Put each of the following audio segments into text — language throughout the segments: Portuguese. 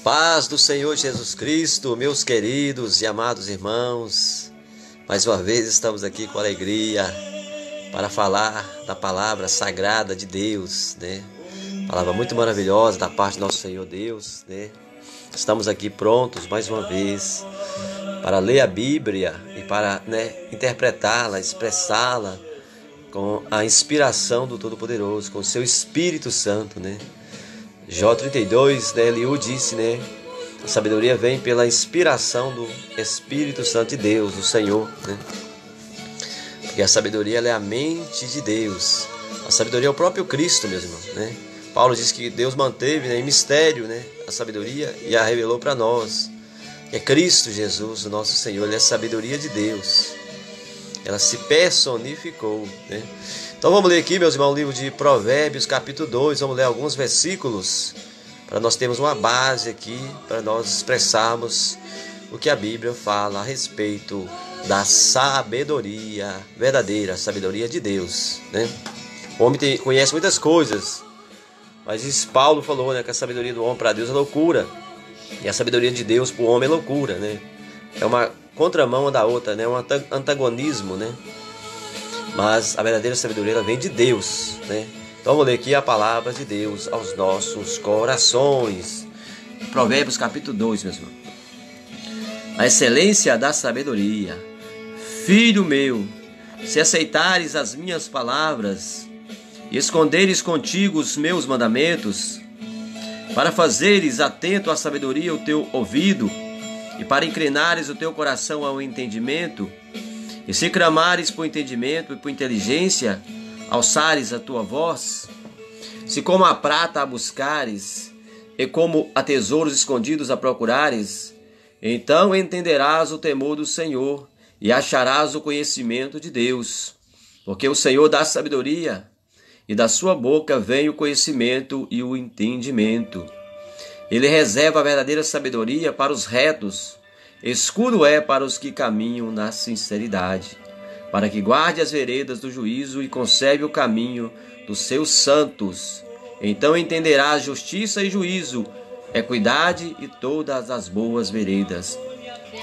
Paz do Senhor Jesus Cristo, meus queridos e amados irmãos. Mais uma vez estamos aqui com alegria para falar da palavra sagrada de Deus, né? Palavra muito maravilhosa da parte do nosso Senhor Deus, né? Estamos aqui prontos mais uma vez para ler a Bíblia e para, interpretá-la, expressá-la com a inspiração do Todo-Poderoso, com o seu Espírito Santo, né? Jó 32, Eliú disse, a sabedoria vem pela inspiração do Espírito Santo de Deus, do Senhor, né? Porque a sabedoria ela é a mente de Deus. A sabedoria é o próprio Cristo, meus irmãos, né? Paulo diz que Deus manteve em mistério, a sabedoria e a revelou para nós. É Cristo Jesus, o nosso Senhor, ele é a sabedoria de Deus. Ela se personificou, né? Então vamos ler aqui, meus irmãos, o livro de Provérbios, capítulo 2, vamos ler alguns versículos, para nós termos uma base aqui, para nós expressarmos o que a Bíblia fala a respeito da sabedoria verdadeira, a sabedoria de Deus, né? O homem conhece muitas coisas, mas isso Paulo falou, que a sabedoria do homem para Deus é loucura, e a sabedoria de Deus para o homem é loucura, né? É uma contramão da outra, né? Um antagonismo, né? Mas a verdadeira sabedoria ela vem de Deus, né? Então vamos ler aqui a palavra de Deus aos nossos corações. Provérbios capítulo 2, meus irmãos. A excelência da sabedoria. Filho meu, se aceitares as minhas palavras e esconderes contigo os meus mandamentos, para fazeres atento à sabedoria o teu ouvido e para inclinares o teu coração ao entendimento, e se clamares por entendimento e por inteligência, alçares a tua voz, se como a prata a buscares, e como a tesouros escondidos a procurares, então entenderás o temor do Senhor, e acharás o conhecimento de Deus. Porque o Senhor dá sabedoria, e da sua boca vem o conhecimento e o entendimento. Ele reserva a verdadeira sabedoria para os retos, escudo é para os que caminham na sinceridade, para que guarde as veredas do juízo e conserve o caminho dos seus santos. Então entenderás justiça e juízo, equidade e todas as boas veredas.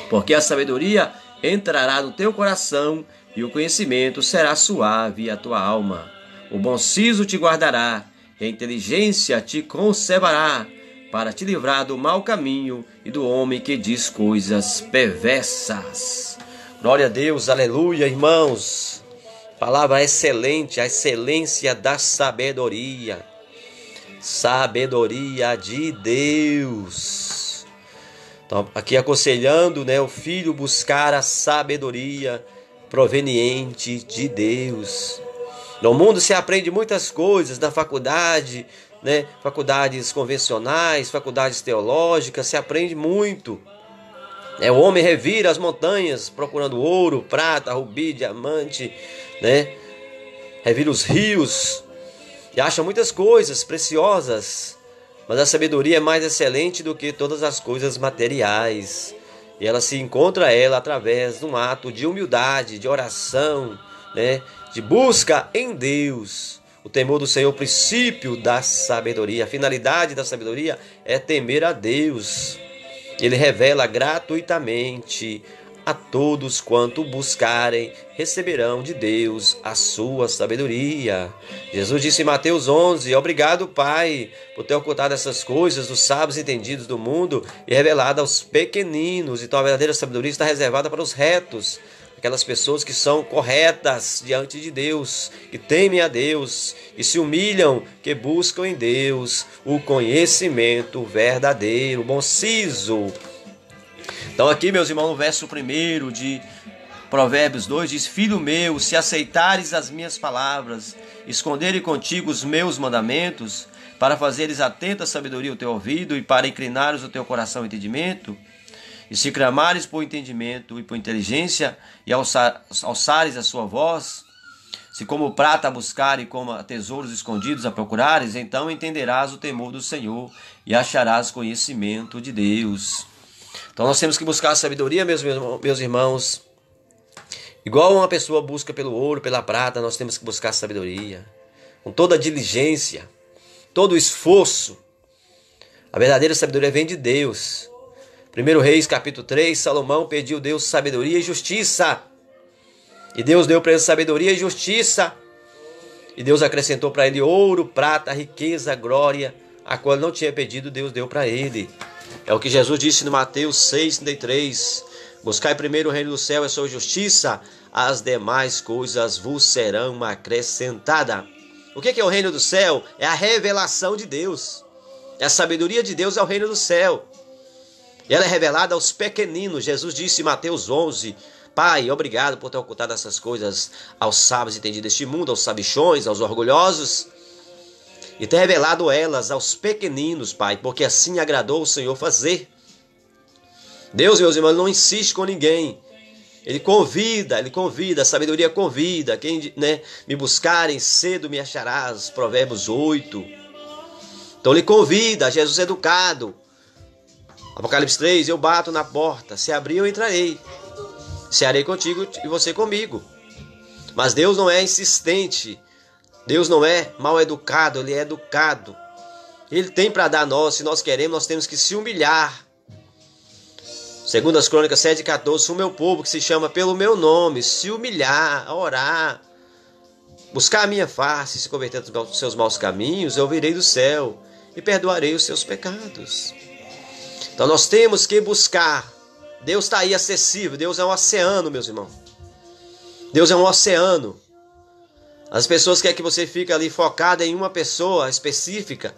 Porque a sabedoria entrará no teu coração e o conhecimento será suave à tua alma. O bom siso te guardará, e a inteligência te conservará, para te livrar do mau caminho e do homem que diz coisas perversas. Glória a Deus, aleluia, irmãos. Palavra excelente, a excelência da sabedoria. Sabedoria de Deus. Então, aqui aconselhando, o filho buscar a sabedoria proveniente de Deus. No mundo se aprende muitas coisas, na faculdade, faculdades convencionais, faculdades teológicas, se aprende muito. O homem revira as montanhas procurando ouro, prata, rubi, diamante, revira os rios e acha muitas coisas preciosas, mas a sabedoria é mais excelente do que todas as coisas materiais, e ela se encontra através de um ato de humildade, de oração, de busca em Deus. O temor do Senhor, o princípio da sabedoria, a finalidade da sabedoria é temer a Deus. Ele revela gratuitamente a todos quanto buscarem, receberão de Deus a sua sabedoria. Jesus disse em Mateus 11, obrigado, Pai, por ter ocultado essas coisas dos sábios entendidos do mundo e revelado aos pequeninos. Então a verdadeira sabedoria está reservada para os retos, aquelas pessoas que são corretas diante de Deus, que temem a Deus e se humilham, que buscam em Deus o conhecimento verdadeiro, o bom siso. Então aqui, meus irmãos, no verso 1 de Provérbios 2 diz: Filho meu, se aceitares as minhas palavras, esconderes contigo os meus mandamentos, para fazeres atenta a sabedoria o teu ouvido e para inclinares o teu coração ao entendimento, e se clamares por entendimento e por inteligência, e alçares a sua voz, se como prata a buscar e como tesouros escondidos a procurares, então entenderás o temor do Senhor e acharás conhecimento de Deus. Então nós temos que buscar a sabedoria, meus irmãos. Igual uma pessoa busca pelo ouro, pela prata, nós temos que buscar a sabedoria. Com toda a diligência, todo o esforço, A verdadeira sabedoria vem de Deus. 1 Reis, capítulo 3, Salomão pediu a Deus sabedoria e justiça. E Deus deu para ele sabedoria e justiça. E Deus acrescentou para ele ouro, prata, riqueza, glória, a qual ele não tinha pedido, Deus deu para ele. É o que Jesus disse no Mateus 6,33. Buscai primeiro o reino do céu e a sua justiça, as demais coisas vos serão acrescentadas. O que é o reino do céu? É a revelação de Deus. A sabedoria de Deus é o reino do céu. E ela é revelada aos pequeninos. Jesus disse em Mateus 11, Pai, obrigado por ter ocultado essas coisas aos sábios entendidos deste mundo, aos sabichões, aos orgulhosos, e ter revelado elas aos pequeninos, Pai, porque assim agradou o Senhor fazer. Deus, meus irmãos, não insiste com ninguém. Ele convida, a sabedoria convida. Quem me buscarem cedo me acharás, Provérbios 8. Então ele convida, Jesus é educado. Apocalipse 3, eu bato na porta, se abrir eu entrarei. Cearei contigo e você comigo. Mas Deus não é insistente. Deus não é mal educado, Ele é educado. Ele tem para dar a nós, se nós queremos, nós temos que se humilhar. Segundo as Crônicas 7,14, se o meu povo que se chama pelo meu nome, se humilhar, orar, buscar a minha face, se converter dos seus maus caminhos, eu virei do céu e perdoarei os seus pecados. Então nós temos que buscar. Deus está aí acessível. Deus é um oceano, meus irmãos. Deus é um oceano. As pessoas querem que você fique ali focado em uma pessoa específica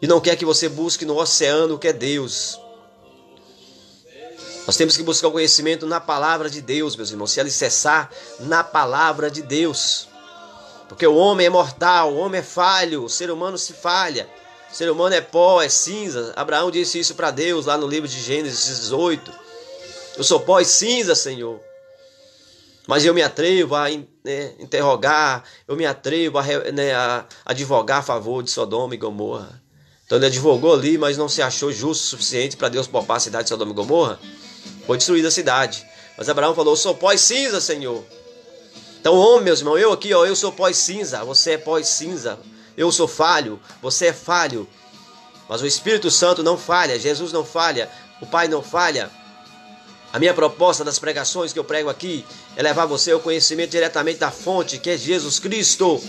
e não quer que você busque no oceano que é Deus. Nós temos que buscar o conhecimento na palavra de Deus, meus irmãos. Se alicerçar na palavra de Deus. Porque o homem é mortal, o homem é falho, o ser humano se falha. O ser humano é pó, é cinza. Abraão disse isso para Deus lá no livro de Gênesis 18. Eu sou pó e cinza, Senhor. Mas eu me atrevo a interrogar, eu me atrevo a advogar a favor de Sodoma e Gomorra. Então ele advogou ali, mas não se achou justo o suficiente para Deus poupar a cidade de Sodoma e Gomorra. Foi destruída a cidade. Mas Abraão falou, eu sou pó e cinza, Senhor. Então, homem, meus irmãos, eu aqui, eu sou pó e cinza, você é pó e cinza. Eu sou falho, você é falho. Mas o Espírito Santo não falha, Jesus não falha, o Pai não falha. A minha proposta das pregações que eu prego aqui é levar você ao conhecimento diretamente da fonte, que é Jesus Cristo.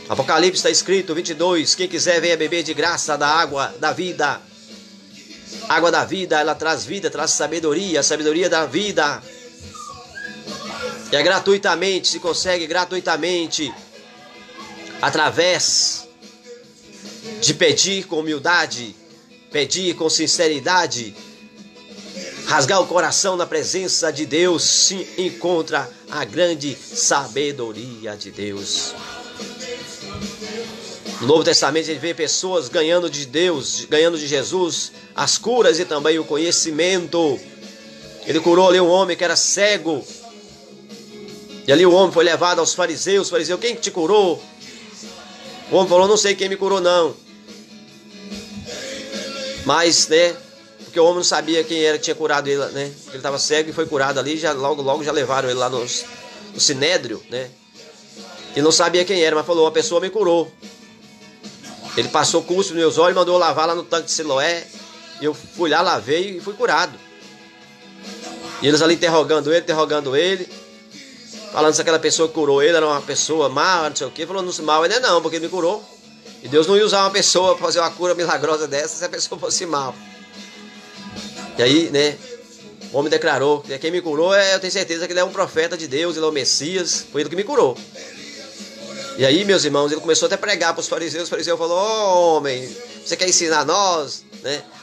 Apocalipse está escrito, 22, quem quiser venha beber de graça da água da vida. A água da vida, ela traz vida, traz sabedoria, a sabedoria da vida. E é gratuitamente, se consegue gratuitamente, através de pedir com humildade, pedir com sinceridade, rasgar o coração na presença de Deus, se encontra a grande sabedoria de Deus. No Novo Testamento a gente vê pessoas ganhando de Deus, ganhando de Jesus as curas e também o conhecimento. Ele curou ali um homem que era cego. E ali o homem foi levado aos fariseus. Fariseu, quem te curou? O homem falou, não sei quem me curou não. Mas, porque o homem não sabia quem era que tinha curado ele, Ele estava cego e foi curado ali, logo já levaram ele lá no Sinédrio, Ele não sabia quem era, mas falou, uma pessoa me curou. Ele passou cuspe nos meus olhos e mandou lavar lá no tanque de Siloé. E eu fui lá, lavei e fui curado. E eles ali interrogando ele, falando se aquela pessoa que curou ele era uma pessoa má, não sei o que. Falou, não, mal ele não, porque ele me curou. E Deus não ia usar uma pessoa para fazer uma cura milagrosa dessa se a pessoa fosse mal. E aí, o homem declarou, quem me curou, eu tenho certeza que ele é um profeta de Deus, ele é o Messias, foi ele que me curou. E aí, meus irmãos, ele começou até a pregar para os fariseus falou, homem, você quer ensinar nós?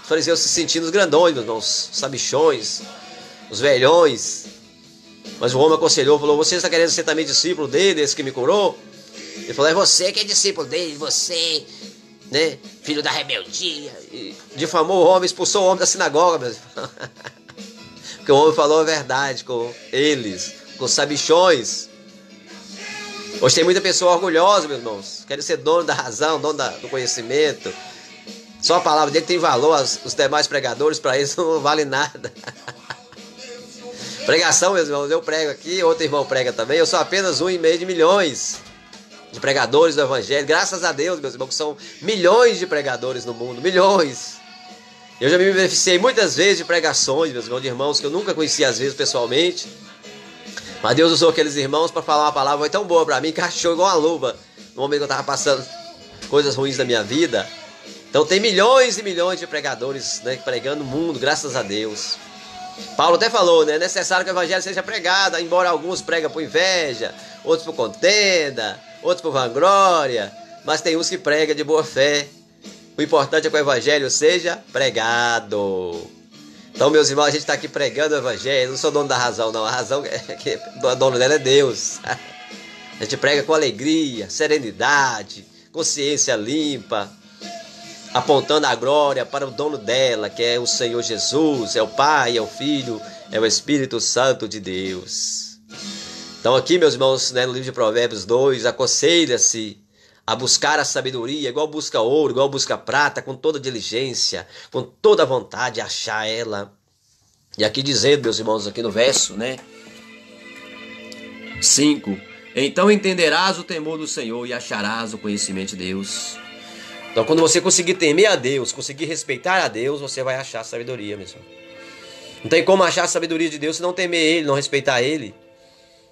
Os fariseus se sentindo os grandões, meus irmãos, os sabichões, os velhões. Mas o homem aconselhou, falou, você está querendo ser também discípulo dele, esse que me curou? Ele falou, é você que é discípulo dele, você, filho da rebeldia. E difamou o homem, expulsou o homem da sinagoga, meus irmãos. Porque o homem falou a verdade com eles, com os sabichões. Hoje tem muita pessoa orgulhosa, meus irmãos. Querem ser dono da razão, dono do conhecimento. Só a palavra dele tem valor, os demais pregadores, para eles não vale nada. Pregação, meus irmãos, eu prego aqui, outro irmão prega também. Eu sou apenas 1,5 de milhões. de pregadores do Evangelho. Graças a Deus, meus irmãos, que são milhões de pregadores no mundo, milhões. Eu já me beneficiei muitas vezes de pregações, meus irmãos, de irmãos que eu nunca conhecia às vezes pessoalmente. Mas Deus usou aqueles irmãos para falar uma palavra foi tão boa para mim, que achou igual uma luva no momento que eu estava passando coisas ruins da minha vida. Então tem milhões e milhões de pregadores, né, pregando no mundo, graças a Deus. Paulo até falou, né, é necessário que o evangelho seja pregado, embora alguns pregam por inveja, outros por contenda, outros por vanglória, mas tem uns que pregam de boa fé. O importante é que o evangelho seja pregado. Então, meus irmãos, a gente está aqui pregando o evangelho. Eu não sou dono da razão, não. A razão que o dono dela é Deus. A gente prega com alegria, serenidade, consciência limpa, apontando a glória para o dono dela, que é o Senhor Jesus, é o Pai, é o Filho, é o Espírito Santo de Deus. Então aqui, meus irmãos, né, no livro de Provérbios 2, aconselha-se a buscar a sabedoria, igual busca ouro, igual busca prata, com toda diligência, com toda vontade de achar ela. E aqui dizendo, meus irmãos, aqui no verso, né, 5, então entenderás o temor do Senhor e acharás o conhecimento de Deus. Então quando você conseguir temer a Deus, conseguir respeitar a Deus, você vai achar sabedoria, meu irmão. Não tem como achar a sabedoria de Deus se não temer Ele, não respeitar Ele,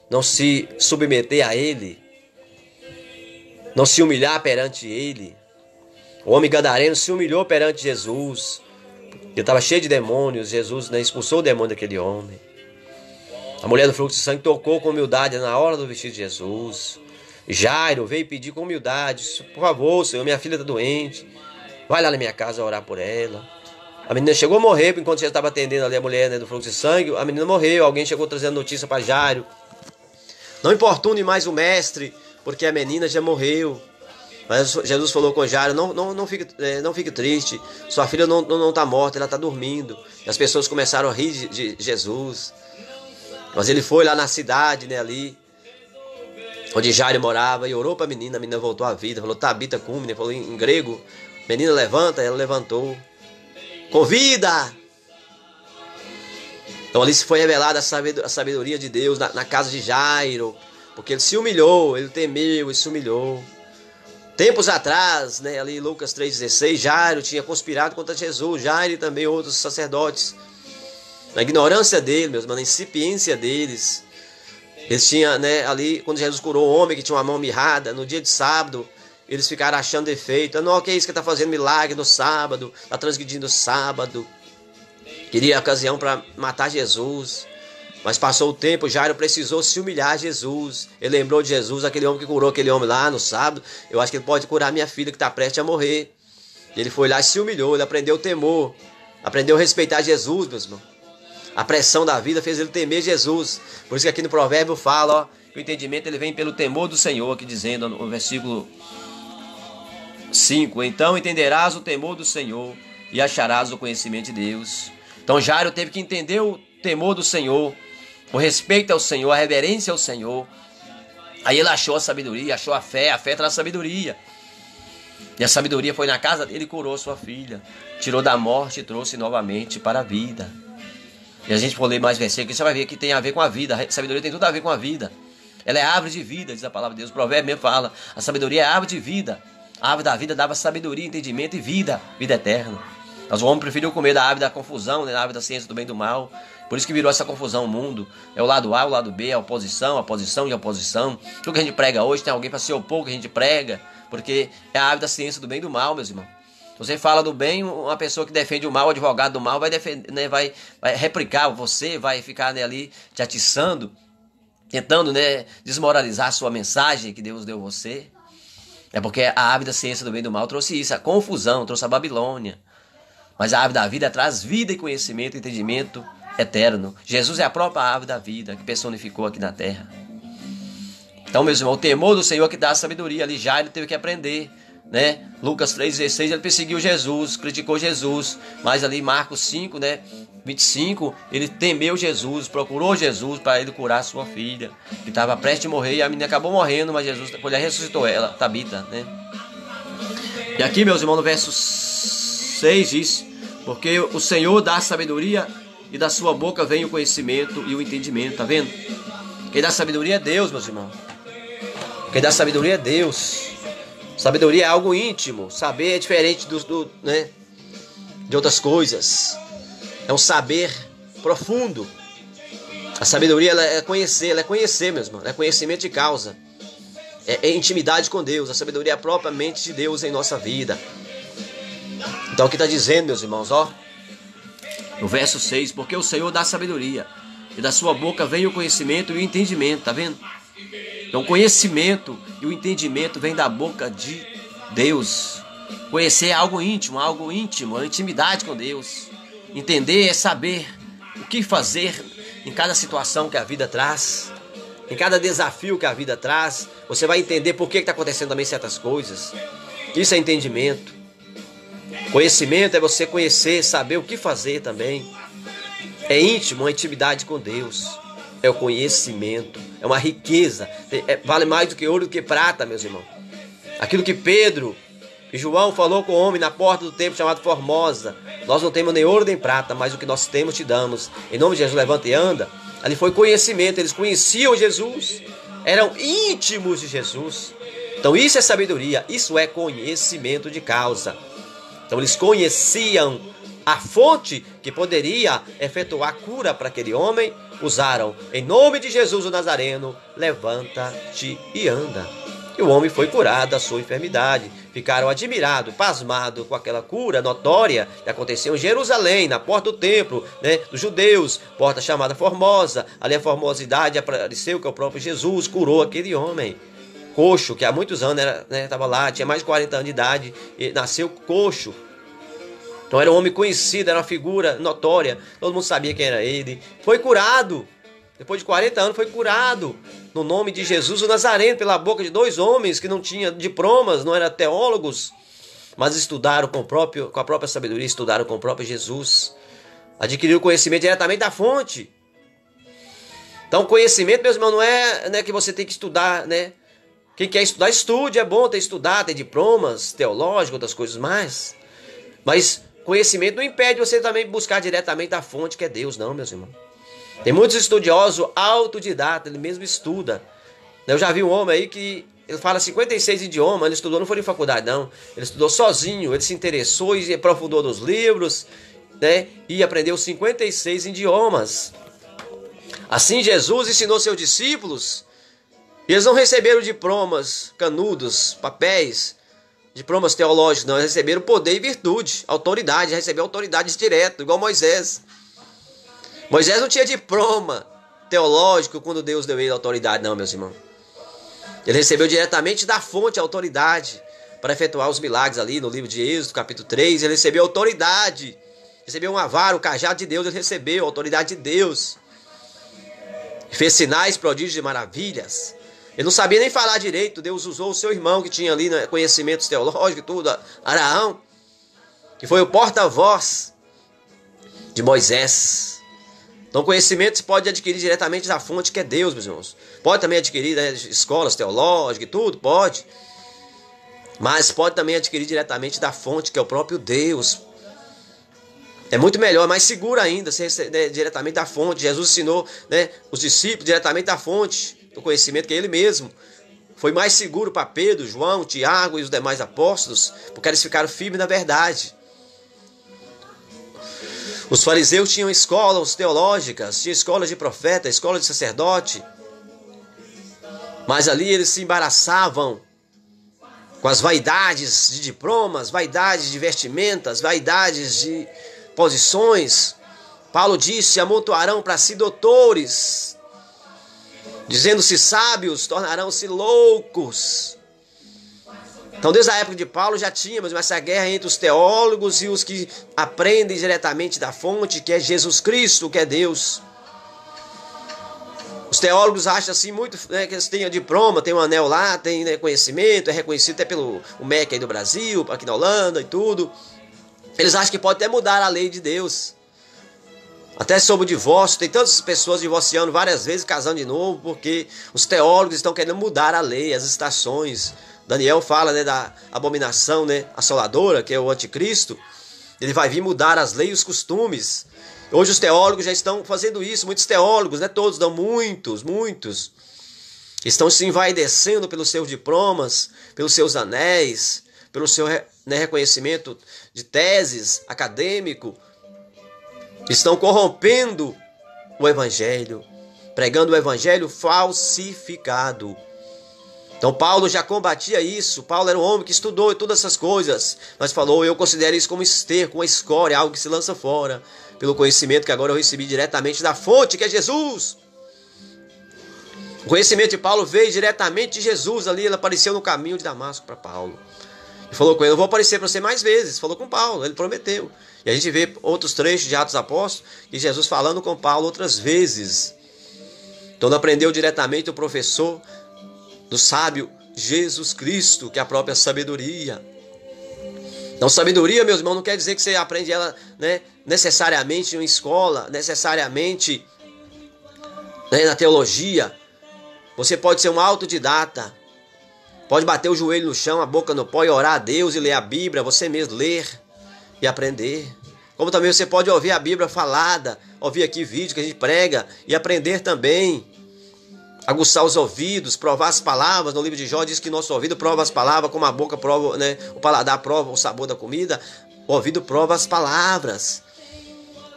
não se submeter a Ele, não se humilhar perante Ele. O homem gadareno se humilhou perante Jesus. Ele estava cheio de demônios. Jesus, né, expulsou o demônio daquele homem. A mulher do fluxo de sangue tocou com humildade na hora do vestido de Jesus. Jairo veio pedir com humildade: por favor, Senhor, minha filha está doente, vai lá na minha casa orar por ela. A menina chegou a morrer, enquanto Jesus estava atendendo ali a mulher, né, do fluxo de sangue. A menina morreu. Alguém chegou trazendo notícia para Jairo: não importune mais o mestre, porque a menina já morreu. Mas Jesus falou com Jairo: não fique triste, sua filha não está morta, ela está dormindo. E as pessoas começaram a rir de Jesus. Mas ele foi lá na cidade, né, ali onde Jairo morava, e orou para a menina voltou à vida. Falou: Tabita cumne, falou em grego: menina, levanta. Ela levantou. Convida! Então ali se foi revelada a sabedoria de Deus na casa de Jairo, porque ele se humilhou, ele temeu e se humilhou. Tempos atrás, né, ali em Lucas 3,16, Jairo tinha conspirado contra Jesus, Jairo e também outros sacerdotes. Na ignorância dele, meus irmãos, na incipiência deles. Eles tinham, né, ali, quando Jesus curou o homem que tinha uma mão mirrada, no dia de sábado, eles ficaram achando defeito. Não, que é isso que está fazendo milagre no sábado, está transgredindo o sábado. Queria ocasião para matar Jesus. Mas passou o tempo, Jairo precisou se humilhar a Jesus. Ele lembrou de Jesus, aquele homem que curou aquele homem lá no sábado. Eu acho que ele pode curar minha filha que está prestes a morrer. E ele foi lá e se humilhou, ele aprendeu o temor, aprendeu a respeitar Jesus, meus irmãos. A pressão da vida fez ele temer Jesus. Por isso que aqui no provérbio fala, ó, que o entendimento ele vem pelo temor do Senhor, aqui dizendo no versículo 5, então entenderás o temor do Senhor e acharás o conhecimento de Deus. Então Jairo teve que entender o temor do Senhor, o respeito ao Senhor, a reverência ao Senhor. Aí ele achou a sabedoria, achou a fé traz sabedoria. E a sabedoria foi na casa dele e curou sua filha, tirou da morte e trouxe novamente para a vida. E a gente for ler mais versículos, você vai ver que tem a ver com a vida. A sabedoria tem tudo a ver com a vida. Ela é árvore de vida, diz a palavra de Deus. O provérbio mesmo fala: a sabedoria é árvore de vida. A árvore da vida dava sabedoria, entendimento e vida eterna. Mas o homem preferiu comer da árvore da confusão, né, da árvore da ciência do bem e do mal. Por isso que virou essa confusão o mundo. É o lado A, o lado B, a oposição e a oposição. Tudo que a gente prega hoje, tem alguém para se opor que a gente prega, porque é a árvore da ciência do bem e do mal, meus irmãos. Você fala do bem, uma pessoa que defende o mal, o advogado do mal, vai defender, né, vai replicar você, vai ficar, né, ali te atiçando, tentando, né, desmoralizar a sua mensagem que Deus deu a você. É porque a árvore da ciência do bem e do mal trouxe isso, a confusão, trouxe a Babilônia. Mas a árvore da vida traz vida e conhecimento e entendimento eterno. Jesus é a própria árvore da vida que personificou aqui na terra. Então, meus irmãos, o temor do Senhor que dá a sabedoria. Ali Jairo teve que aprender, né? Lucas 3,16, ele perseguiu Jesus, criticou Jesus. Mas ali Marcos 5, né, 25, ele temeu Jesus, procurou Jesus para ele curar sua filha, que estava prestes a morrer, e a menina acabou morrendo, mas Jesus ressuscitou ela, Tabita, né? E aqui, meus irmãos, no verso 6 diz: porque o Senhor dá a sabedoria e da sua boca vem o conhecimento e o entendimento. Tá vendo? Quem dá sabedoria é Deus, meus irmãos. Quem dá sabedoria é Deus. Sabedoria é algo íntimo. Saber é diferente né, de outras coisas. É um saber profundo. A sabedoria ela é conhecer, meus irmãos. É conhecimento de causa. É intimidade com Deus. A sabedoria é propriamente de Deus em nossa vida. Então o que está dizendo, meus irmãos, ó, no verso 6, porque o Senhor dá sabedoria, e da sua boca vem o conhecimento e o entendimento, tá vendo? Então o conhecimento e o entendimento vem da boca de Deus. Conhecer é algo íntimo, a intimidade com Deus. Entender é saber o que fazer em cada situação que a vida traz, em cada desafio que a vida traz. Você vai entender por que está acontecendo também certas coisas. Isso é entendimento. Conhecimento é você conhecer, saber o que fazer também. É íntimo, uma intimidade com Deus. É o conhecimento, é uma riqueza. Vale mais do que ouro, do que prata, meus irmãos. Aquilo que Pedro e João falou com o homem na porta do templo chamado Formosa. Nós não temos nem ouro nem prata, mas o que nós temos te damos. Em nome de Jesus, levanta e anda. Ali foi conhecimento, eles conheciam Jesus. Eram íntimos de Jesus. Então isso é sabedoria, isso é conhecimento de causa. Então eles conheciam a fonte que poderia efetuar a cura para aquele homem. Usaram, em nome de Jesus o Nazareno, levanta-te e anda. E o homem foi curado da sua enfermidade. Ficaram admirados, pasmados com aquela cura notória que aconteceu em Jerusalém, na porta do templo, né, dos judeus, porta chamada Formosa. Ali a formosidade apareceu que o próprio Jesus curou aquele homem. Coxo, que há muitos anos estava lá, tinha mais de 40 anos de idade, e nasceu coxo. Então era um homem conhecido, era uma figura notória, todo mundo sabia quem era ele. Foi curado, depois de 40 anos foi curado, no nome de Jesus o Nazareno, pela boca de dois homens que não tinham diplomas, não eram teólogos, mas estudaram com a própria sabedoria, estudaram com o próprio Jesus. Adquiriram conhecimento diretamente da fonte. Então conhecimento, meus irmãos, não é que você tem que estudar, né? Quem quer estudar, estude, é bom ter estudado, ter diplomas teológicos, outras coisas mais. Mas conhecimento não impede você também buscar diretamente da fonte que é Deus, não, meus irmãos. Tem muitos estudiosos autodidatas, ele mesmo estuda. Eu já vi um homem aí que ele fala 56 idiomas, ele estudou, não foi em faculdade não. Ele estudou sozinho, ele se interessou e aprofundou nos livros, né? E aprendeu 56 idiomas. Assim Jesus ensinou seus discípulos. E eles não receberam diplomas, canudos, papéis, diplomas teológicos, não. Eles receberam poder e virtude, autoridade, receberam autoridades direto, igual Moisés. Moisés não tinha diploma teológico quando Deus deu ele a autoridade, não, meus irmãos. Ele recebeu diretamente da fonte a autoridade para efetuar os milagres ali no livro de Êxodo, capítulo 3. Ele recebeu autoridade, recebeu uma vara, o cajado de Deus, ele recebeu a autoridade de Deus. Fez sinais, prodígios e maravilhas. Ele não sabia nem falar direito. Deus usou o seu irmão que tinha ali, né, conhecimentos teológicos e tudo, Araão, que foi o porta-voz de Moisés. Então conhecimento se pode adquirir diretamente da fonte que é Deus, meus irmãos. Pode também adquirir, né, escolas teológicas e tudo, pode. Mas pode também adquirir diretamente da fonte que é o próprio Deus. É muito melhor, mais seguro ainda, se receber diretamente da fonte. Jesus ensinou, né, os discípulos diretamente da fonte do conhecimento que é ele mesmo. Foi mais seguro para Pedro, João, Tiago e os demais apóstolos, porque eles ficaram firmes na verdade. Os fariseus tinham escolas teológicas, tinham escolas de profeta, escola de sacerdote, mas ali eles se embaraçavam com as vaidades de diplomas, vaidades de vestimentas, vaidades de posições. Paulo disse: amontoarão para si doutores, dizendo-se sábios, tornarão-se loucos. Então desde a época de Paulo já tínhamos essa guerra entre os teólogos e os que aprendem diretamente da fonte, que é Jesus Cristo, que é Deus. Os teólogos acham assim muito, né, que eles têm diploma, tem um anel lá, tem, né, conhecimento, é reconhecido até pelo MEC aí do Brasil, aqui na Holanda e tudo. Eles acham que pode até mudar a lei de Deus. Até sobre o divórcio, tem tantas pessoas divorciando várias vezes, casando de novo, porque os teólogos estão querendo mudar a lei, as estações. Daniel fala, né, da abominação, né, assoladora, que é o anticristo. Ele vai vir mudar as leis e os costumes. Hoje os teólogos já estão fazendo isso, muitos teólogos, né, todos, não, muitos. Estão se envaidecendo pelos seus diplomas, pelos seus anéis, pelo seu reconhecimento de teses acadêmico. Estão corrompendo o evangelho, pregando o evangelho falsificado. Então Paulo já combatia isso. Paulo era um homem que estudou todas essas coisas, mas falou: eu considero isso como esterco, uma escória, algo que se lança fora, pelo conhecimento que agora eu recebi diretamente da fonte, que é Jesus. O conhecimento de Paulo veio diretamente de Jesus. Ali ele apareceu no caminho de Damasco para Paulo. E falou com ele: eu vou aparecer para você mais vezes. Falou com Paulo, ele prometeu. E a gente vê outros trechos de Atos Apóstolos, e Jesus falando com Paulo outras vezes. Então não aprendeu diretamente do professor, do sábio Jesus Cristo, que é a própria sabedoria. Então sabedoria, meus irmãos, não quer dizer que você aprende ela, né, necessariamente em uma escola, necessariamente, né, na teologia. Você pode ser um autodidata. Pode bater o joelho no chão, a boca no pó e orar a Deus e ler a Bíblia, você mesmo ler e aprender. Como também você pode ouvir a Bíblia falada, ouvir aqui vídeo que a gente prega e aprender também. Aguçar os ouvidos, provar as palavras. No livro de Jó diz que nosso ouvido prova as palavras, como a boca prova, né, o paladar prova o sabor da comida, o ouvido prova as palavras.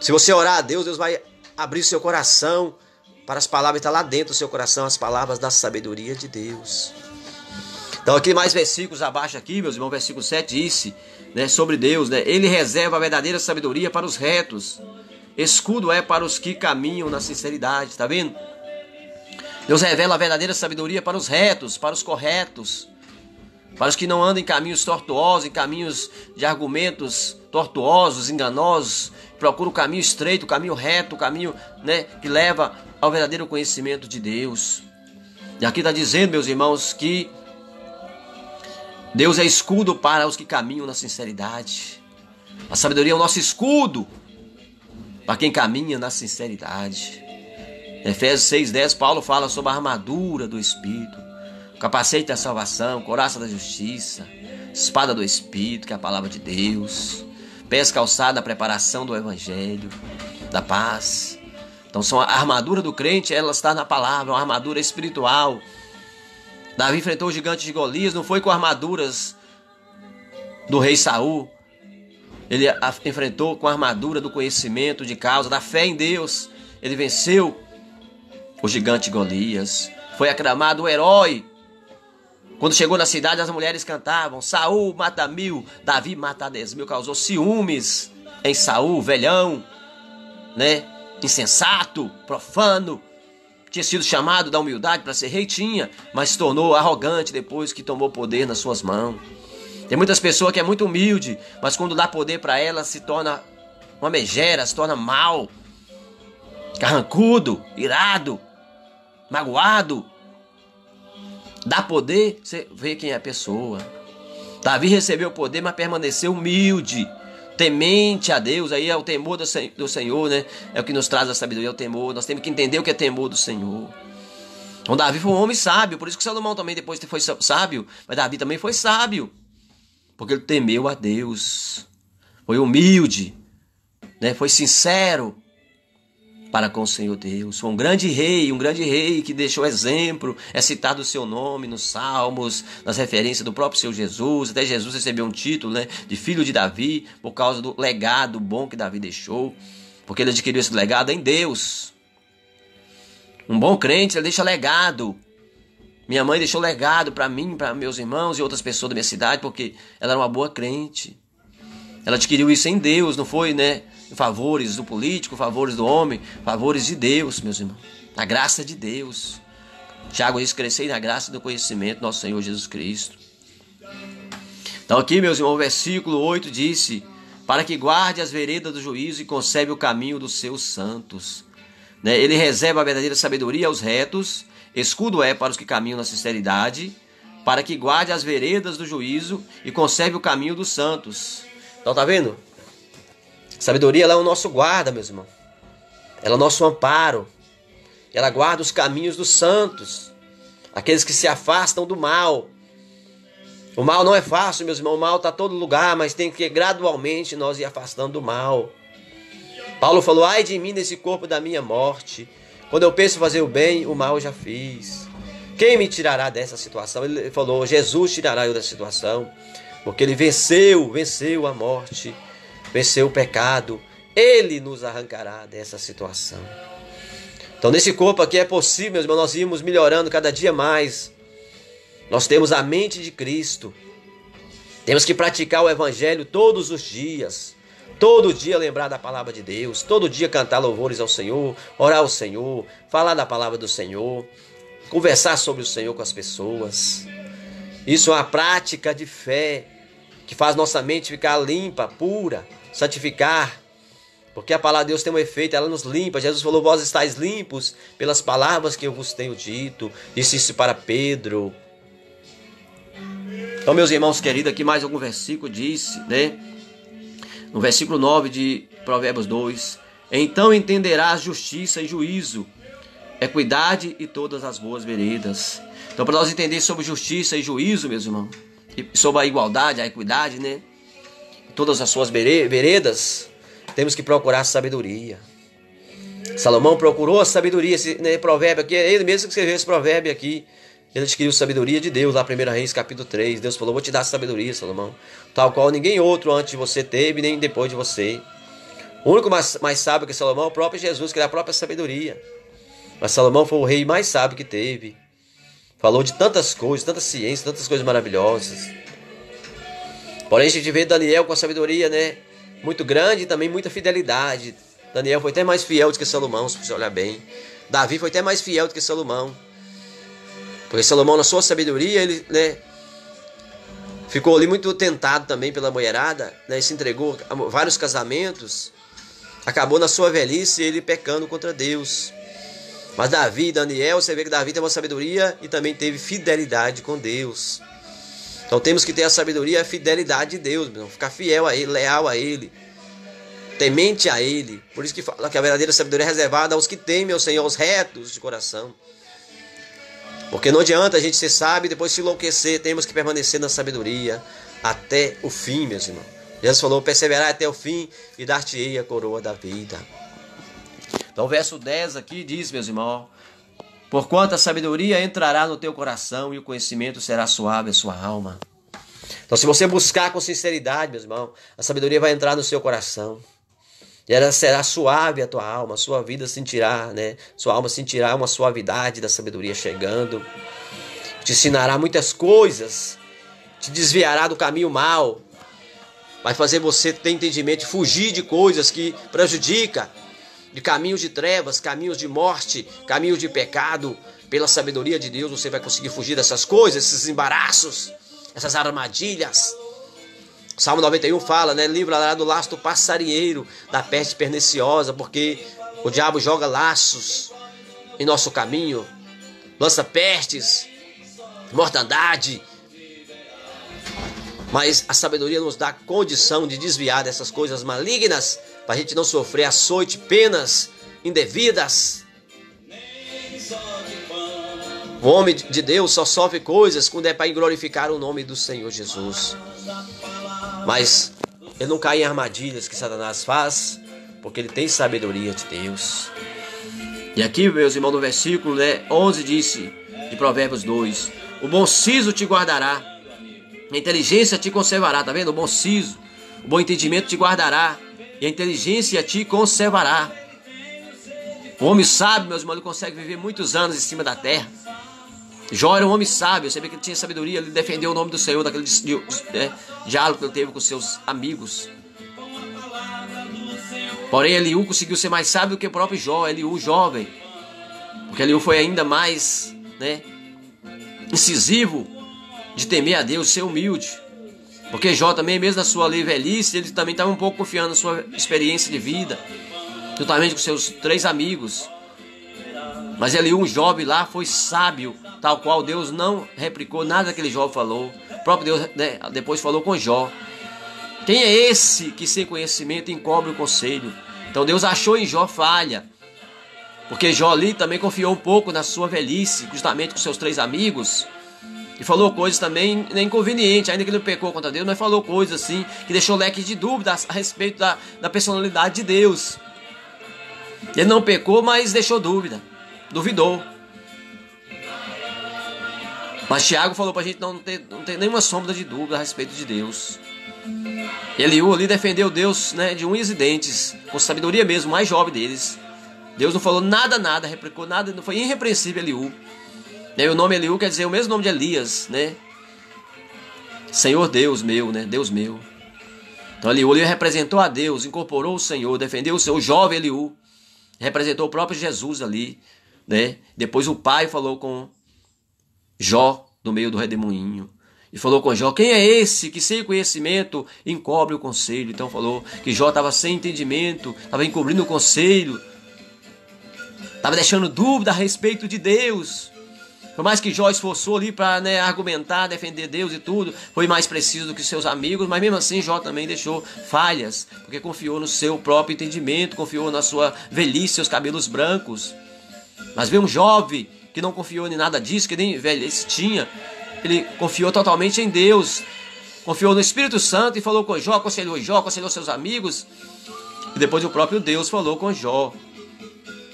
Se você orar a Deus, Deus vai abrir seu coração para as palavras que estão lá dentro do seu coração, as palavras da sabedoria de Deus. Então aqui mais versículos abaixo aqui, meus irmãos, versículo 7 disse, né, sobre Deus, né, ele reserva a verdadeira sabedoria para os retos, escudo é para os que caminham na sinceridade, está vendo? Deus revela a verdadeira sabedoria para os retos, para os corretos, para os que não andam em caminhos tortuosos, em caminhos de argumentos tortuosos, enganosos, procura o caminho estreito, o caminho reto, o caminho, né, que leva ao verdadeiro conhecimento de Deus. E aqui está dizendo, meus irmãos, que Deus é escudo para os que caminham na sinceridade. A sabedoria é o nosso escudo para quem caminha na sinceridade. Em Efésios 6:10, Paulo fala sobre a armadura do Espírito, o capacete da salvação, couraça da justiça, espada do Espírito, que é a palavra de Deus, pés calçados, a preparação do Evangelho, da paz. Então são a armadura do crente, ela está na palavra, uma armadura espiritual. Davi enfrentou o gigante de Golias, não foi com armaduras do rei Saul. Ele enfrentou com a armadura do conhecimento de causa, da fé em Deus. Ele venceu o gigante Golias. Foi aclamado o herói. Quando chegou na cidade, as mulheres cantavam: Saul mata 1000, Davi mata 10.000. Causou ciúmes em Saul, velhão, né? Insensato, profano. Tinha sido chamado da humildade para ser rei, tinha, mas se tornou arrogante depois que tomou poder nas suas mãos. Tem muitas pessoas que é muito humilde, mas quando dá poder para ela se torna uma megera, se torna mal, carrancudo, irado, magoado. Dá poder, você vê quem é a pessoa. Davi recebeu o poder, mas permaneceu humilde, temente a Deus. Aí é o temor do Senhor, né? É o que nos traz a sabedoria, é o temor. Nós temos que entender o que é temor do Senhor. Então Davi foi um homem sábio, por isso que Salomão também depois foi sábio, mas Davi também foi sábio, porque ele temeu a Deus, foi humilde, né? Foi sincero para com o Senhor Deus. Foi um grande rei que deixou exemplo, é citado o seu nome nos Salmos, nas referências do próprio Senhor Jesus. Até Jesus recebeu um título, né, de filho de Davi, por causa do legado bom que Davi deixou, porque ele adquiriu esse legado em Deus. Um bom crente, ele deixa legado. Minha mãe deixou legado para mim, para meus irmãos e outras pessoas da minha cidade, porque ela era uma boa crente. Ela adquiriu isso em Deus, não foi, né, favores do político, favores do homem, favores de Deus, meus irmãos. A graça de Deus. Tiago diz: crescei na graça e no conhecimento do nosso Senhor Jesus Cristo. Então aqui, meus irmãos, o versículo 8 disse: para que guarde as veredas do juízo e conserve o caminho dos seus santos. Né? Ele reserva a verdadeira sabedoria aos retos, escudo é para os que caminham na sinceridade, para que guarde as veredas do juízo e conserve o caminho dos santos. Então tá vendo? Sabedoria, ela é o nosso guarda, meus irmãos. Ela é o nosso amparo. Ela guarda os caminhos dos santos, aqueles que se afastam do mal. O mal não é fácil, meus irmãos. O mal está em todo lugar, mas tem que gradualmente nós ir afastando do mal. Paulo falou: ai de mim nesse corpo da minha morte. Quando eu penso fazer o bem, o mal eu já fiz. Quem me tirará dessa situação? Ele falou, Jesus tirará eu dessa situação, porque ele venceu a morte, venceu o pecado. Ele nos arrancará dessa situação. Então nesse corpo aqui é possível, meus irmãos, nós irmos melhorando cada dia mais. Nós temos a mente de Cristo. Temos que praticar o evangelho todos os dias. Todo dia lembrar da palavra de Deus. Todo dia cantar louvores ao Senhor. Orar ao Senhor. Falar da palavra do Senhor. Conversar sobre o Senhor com as pessoas. Isso é uma prática de fé que faz nossa mente ficar limpa, pura, santificar. Porque a palavra de Deus tem um efeito, ela nos limpa. Jesus falou, vós estáis limpos pelas palavras que eu vos tenho dito. Disse isso para Pedro. Então, meus irmãos queridos, aqui mais algum versículo disse, né? No versículo 9 de Provérbios 2. Então entenderás justiça e juízo, equidade e todas as boas veredas. Então, para nós entender sobre justiça e juízo, meus irmãos, e sobre a igualdade, a equidade, né? Todas as suas veredas, temos que procurar a sabedoria. Salomão procurou a sabedoria, esse, né, provérbio aqui, é ele mesmo que escreveu esse provérbio aqui. Ele adquiriu sabedoria de Deus, lá 1 Reis capítulo 3. Deus falou, vou te dar sabedoria, Salomão, tal qual ninguém outro antes de você teve, nem depois de você. O único mais sábio que Salomão é o próprio Jesus, que é a própria sabedoria. Mas Salomão foi o rei mais sábio que teve. Falou de tantas coisas, tantas ciências, tantas coisas maravilhosas. Porém, a gente vê Daniel com a sabedoria, né, muito grande e também muita fidelidade. Daniel foi até mais fiel do que Salomão, se você olhar bem. Davi foi até mais fiel do que Salomão. Porque Salomão, na sua sabedoria, ele, né, ficou ali muito tentado também pela mulherada, né, se entregou a vários casamentos, acabou na sua velhice ele pecando contra Deus. Mas Davi, Daniel, você vê que Davi tem uma sabedoria e também teve fidelidade com Deus. Então temos que ter a sabedoria e a fidelidade de Deus, ficar fiel a Ele, leal a Ele, temente a Ele. Por isso que fala que a verdadeira sabedoria é reservada aos que temem ao Senhor, aos retos de coração. Porque não adianta a gente ser sábio e depois se enlouquecer. Temos que permanecer na sabedoria até o fim, meus irmãos. Jesus falou, perseverar até o fim e dar-te-ei a coroa da vida. Então o verso 10 aqui diz, meus irmãos, porquanto a sabedoria entrará no teu coração e o conhecimento será suave a sua alma. Então se você buscar com sinceridade, meus irmãos, a sabedoria vai entrar no seu coração. E ela será suave a tua alma, a sua vida sentirá, né? Sua alma sentirá uma suavidade da sabedoria chegando. Te ensinará muitas coisas, te desviará do caminho mau, vai fazer você ter entendimento e fugir de coisas que prejudicam, de caminhos de trevas, caminhos de morte, caminhos de pecado. Pela sabedoria de Deus você vai conseguir fugir dessas coisas, esses embaraços, essas armadilhas. Salmo 91 fala, né? Livra-lá do laço do passarinheiro, da peste perniciosa, porque o diabo joga laços em nosso caminho, lança pestes, mortandade. Mas a sabedoria nos dá condição de desviar dessas coisas malignas, para a gente não sofrer açoite, penas indevidas. O homem de Deus só sofre coisas quando é para glorificar o nome do Senhor Jesus. Mas ele não cai em armadilhas que Satanás faz, porque ele tem sabedoria de Deus. E aqui, meus irmãos, no versículo 11 disse, de Provérbios 2, o bom siso te guardará, a inteligência te conservará, tá vendo? O bom siso, o bom entendimento te guardará, e a inteligência te conservará. O homem sábio, meus irmãos, ele consegue viver muitos anos em cima da terra. Jó era um homem sábio, você vê que ele tinha sabedoria, ele defendeu o nome do Senhor naquele diálogo que ele teve com seus amigos. Porém, Eliú conseguiu ser mais sábio do que o próprio Jó, Eliú jovem. Porque Eliú foi ainda mais, né, incisivo de temer a Deus, ser humilde. Porque Jó também, mesmo na sua velhice, ele também estava um pouco confiando na sua experiência de vida, juntamente com seus 3 amigos. Mas Eliú, um jovem lá, foi sábio, tal qual Deus não replicou nada que aquele jovem falou. O próprio Deus, né, depois falou com Jó. Quem é esse que sem conhecimento encobre o conselho? Então Deus achou em Jó falha, porque Jó ali também confiou um pouco na sua velhice, justamente com seus 3 amigos, e falou coisas também inconvenientes, ainda que ele não pecou contra Deus, mas falou coisas assim, que deixou leque de dúvidas a respeito da personalidade de Deus. Ele não pecou, mas deixou dúvida, duvidou. Mas Tiago falou pra gente não ter nenhuma sombra de dúvida a respeito de Deus. Eliú ali defendeu Deus, né, de unhas e dentes, com sabedoria mesmo, o mais jovem deles. Deus não falou nada, replicou nada, não foi irrepreensível Eliú. E o nome Eliú quer dizer o mesmo nome de Elias, né? Senhor Deus meu, né? Deus meu. Então Eliú representou a Deus, incorporou o Senhor, defendeu o seu jovem Eliú, representou o próprio Jesus ali, né? Depois o pai falou com Jó no meio do redemoinho. E falou com Jó, quem é esse que sem conhecimento encobre o conselho? Então falou que Jó estava sem entendimento, estava encobrindo o conselho, estava deixando dúvida a respeito de Deus. Por mais que Jó esforçou ali para, né, argumentar, defender Deus e tudo, foi mais preciso do que seus amigos, mas mesmo assim Jó também deixou falhas, porque confiou no seu próprio entendimento, confiou na sua velhice, seus cabelos brancos. Mas veio um jovem que não confiou em nada disso, que nem velhice tinha. Ele confiou totalmente em Deus, confiou no Espírito Santo e falou com Jó, aconselhou seus amigos. E depois o próprio Deus falou com Jó,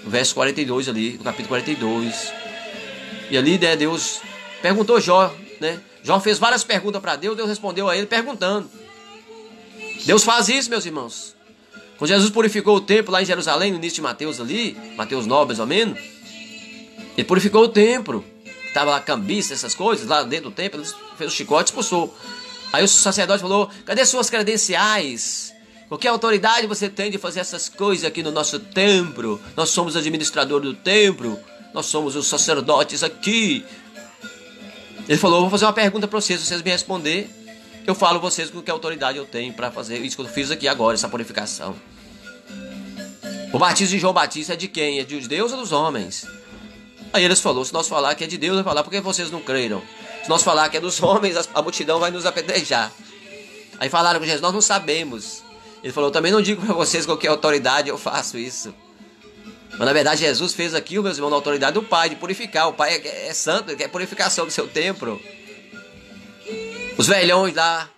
no verso 42 ali, no capítulo 42. E ali, né, Deus perguntou Jó, né? Jó fez várias perguntas para Deus, Deus respondeu a ele perguntando. Deus faz isso, meus irmãos. Quando Jesus purificou o templo lá em Jerusalém, no início de Mateus ali, Mateus 9 mais ou menos, ele purificou o templo. Estava lá cambista, essas coisas, lá dentro do templo, ele fez o chicote e expulsou. Aí o sacerdote falou, cadê suas credenciais? Com que autoridade você tem de fazer essas coisas aqui no nosso templo? Nós somos administradores do templo, nós somos os sacerdotes aqui. Ele falou, vou fazer uma pergunta para vocês, se vocês me responder, eu falo a vocês com que autoridade eu tenho para fazer isso que eu fiz aqui agora, essa purificação. O batismo de João Batista é de quem? É de Deus ou dos homens? Aí eles falaram, se nós falar que é de Deus, vai falar, por que vocês não creram? Se nós falar que é dos homens, a multidão vai nos apedrejar. Aí falaram com Jesus, nós não sabemos. Ele falou, também não digo para vocês com que autoridade eu faço isso. Mas na verdade Jesus fez aquilo, meus irmãos, na autoridade do Pai, de purificar. O Pai é santo, ele quer purificação do seu templo. Os velhões lá,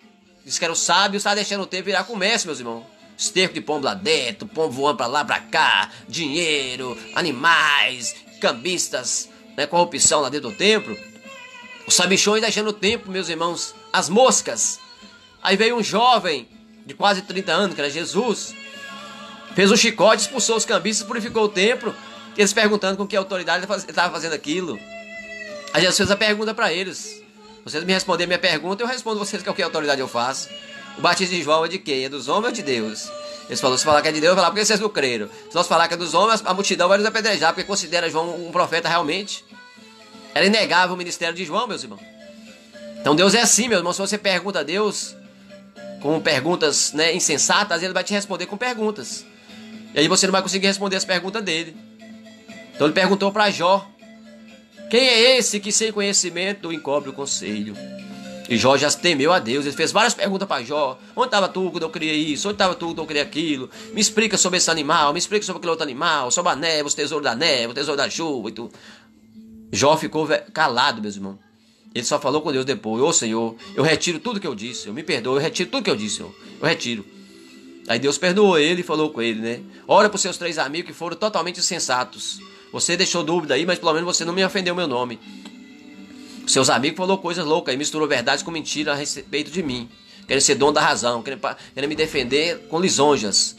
disse que eram sábios, estavam deixando o templo virar comércio, meus irmãos. Esterco de pombo lá dentro, pombo voando para lá, para cá, dinheiro, animais, cambistas, né, corrupção lá dentro do templo. Os sabichões deixando o templo, meus irmãos, as moscas. Aí veio um jovem de quase 30 anos, que era Jesus, fez um chicote, expulsou os cambistas, purificou o templo. Eles perguntando com que autoridade ele estava fazendo aquilo. Aí Jesus fez a pergunta para eles. Vocês me responderem a minha pergunta, eu respondo vocês com que autoridade eu faço. O batismo de João é de quem? É dos homens ou de Deus? Eles falaram, se falar que é de Deus, eu vou falar, por que vocês não creram? Se nós falar que é dos homens, a multidão vai nos apedrejar, porque considera João um profeta realmente. Era inegável o ministério de João, meus irmãos. Então Deus é assim, meu irmão. Se você pergunta a Deus com perguntas, né, insensatas, ele vai te responder com perguntas. E aí você não vai conseguir responder as perguntas dele. Então ele perguntou para Jó, quem é esse que sem conhecimento encobre o conselho? E Jó já temeu a Deus, ele fez várias perguntas para Jó. Onde estava tu quando eu criei isso? Onde estava tu quando eu criei aquilo? Me explica sobre esse animal, me explica sobre aquele outro animal, sobre a neve, os tesouros da neve, o tesouro da chuva e tudo. Jó ficou calado, meus irmãos. Ele só falou com Deus depois, ô Senhor, eu retiro tudo que eu disse, eu me perdoo, eu retiro tudo que eu disse, Senhor, eu retiro. Aí Deus perdoou ele e falou com ele, né? Ora para os seus 3 amigos que foram totalmente insensatos. Você deixou dúvida aí, mas pelo menos você não me ofendeu meu nome. Seus amigos falou coisas loucas e misturou verdades com mentira a respeito de mim. Querem ser dono da razão, querem me defender com lisonjas.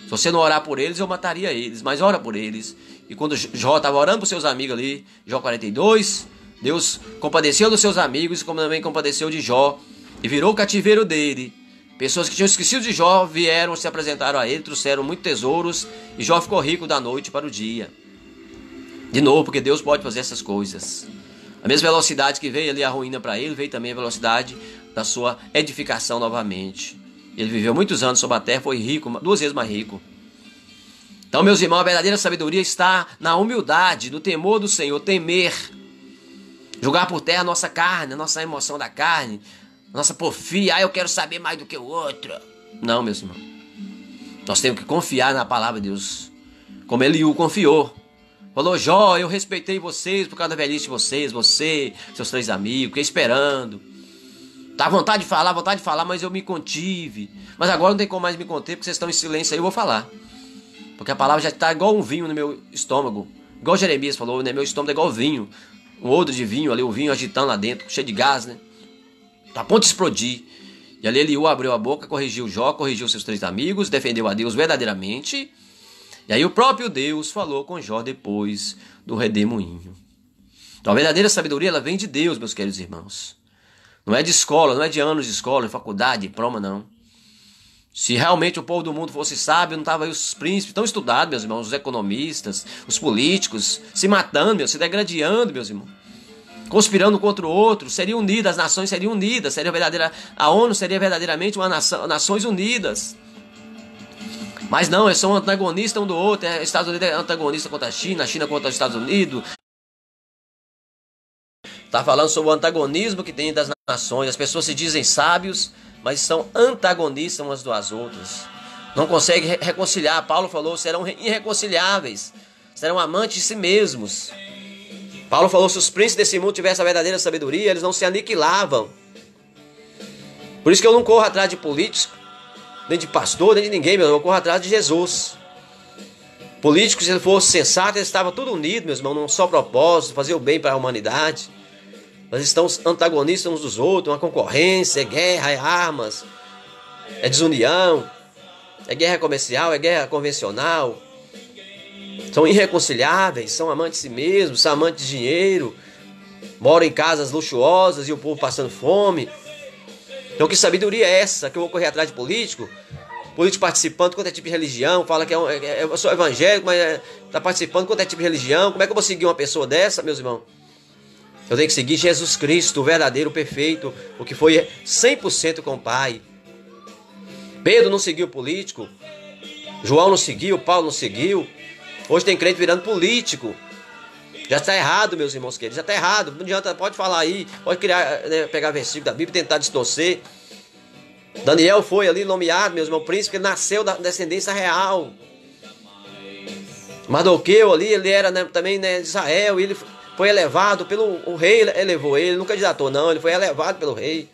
Se você não orar por eles, eu mataria eles, mas ora por eles. E quando Jó estava orando por seus amigos ali, Jó 42, Deus compadeceu dos seus amigos, como também compadeceu de Jó, e virou o cativeiro dele. Pessoas que tinham esquecido de Jó vieram, se apresentaram a ele, trouxeram muitos tesouros, e Jó ficou rico da noite para o dia. De novo, porque Deus pode fazer essas coisas. A mesma velocidade que veio ali a ruína para ele, veio também a velocidade da sua edificação novamente. Ele viveu muitos anos sobre a terra, foi rico, 2 vezes mais rico. Então, meus irmãos, a verdadeira sabedoria está na humildade, no temor do Senhor, temer. Jogar por terra a nossa carne, a nossa emoção da carne, a nossa porfia, eu quero saber mais do que o outro. Não, meus irmãos. Nós temos que confiar na palavra de Deus, como Eliú confiou. Falou, Jó, eu respeitei vocês por causa da velhice de vocês, você, seus 3 amigos, fiquei esperando. Tá vontade de falar, mas eu me contive. Mas agora não tem como mais me conter, porque vocês estão em silêncio aí, eu vou falar. Porque a palavra já está igual um vinho no meu estômago. Igual Jeremias falou, né? Meu estômago é igual vinho. um odre de vinho ali, o vinho agitando lá dentro, cheio de gás, né? Tá a ponto de explodir. E ali Eliú abriu a boca, corrigiu Jó, corrigiu seus 3 amigos, defendeu a Deus verdadeiramente. E aí o próprio Deus falou com Jó depois do redemoinho. Então a verdadeira sabedoria, ela vem de Deus, meus queridos irmãos. Não é de escola, não é de anos de escola, de faculdade, diploma, não. Se realmente o povo do mundo fosse sábio, não estavam aí os príncipes tão estudados, meus irmãos, os economistas, os políticos, se matando, se degradando, meus irmãos. Conspirando contra o outro, seriam unidas, as nações seriam unidas, a ONU seria verdadeiramente uma nação, nações unidas. Mas não, eles são antagonistas um do outro. Estados Unidos é antagonista contra a China contra os Estados Unidos. Está falando sobre o antagonismo que tem das nações. As pessoas se dizem sábios, mas são antagonistas umas das outras. Não conseguem reconciliar. Paulo falou, serão irreconciliáveis, serão amantes de si mesmos. Paulo falou, se os príncipes desse mundo tivessem a verdadeira sabedoria, eles não se aniquilavam. Por isso que eu não corro atrás de políticos, nem de pastor, nem de ninguém, meu irmão. Eu corro atrás de Jesus. Políticos, se ele fosse sensato, eles estavam tudo unidos, meus irmãos, num só propósito, fazer o bem para a humanidade. Mas estão antagonistas uns dos outros, uma concorrência, é guerra, é armas, é desunião, é guerra comercial, é guerra convencional. São irreconciliáveis, são amantes de si mesmos, são amantes de dinheiro, moram em casas luxuosas e o povo passando fome. Então que sabedoria é essa que eu vou correr atrás de político? Político participando de qualquer tipo de religião, fala que eu sou evangélico, mas está participando de qualquer tipo de religião. Como é que eu vou seguir uma pessoa dessa, meus irmãos? Eu tenho que seguir Jesus Cristo, o verdadeiro, o perfeito, o que foi 100% com o Pai. Pedro não seguiu político, João não seguiu, Paulo não seguiu. Hoje tem crente virando político. Já está errado, meus irmãos queridos, já está errado. Não adianta, pode falar aí, pode criar, né, pegar versículo da Bíblia e tentar distorcer. Daniel foi ali nomeado, meus irmãos, príncipe, ele nasceu da descendência real. Mardoqueu ali, ele era, né, também, né, de Israel, e ele foi elevado o rei, elevou ele, não candidatou não, ele foi elevado pelo rei.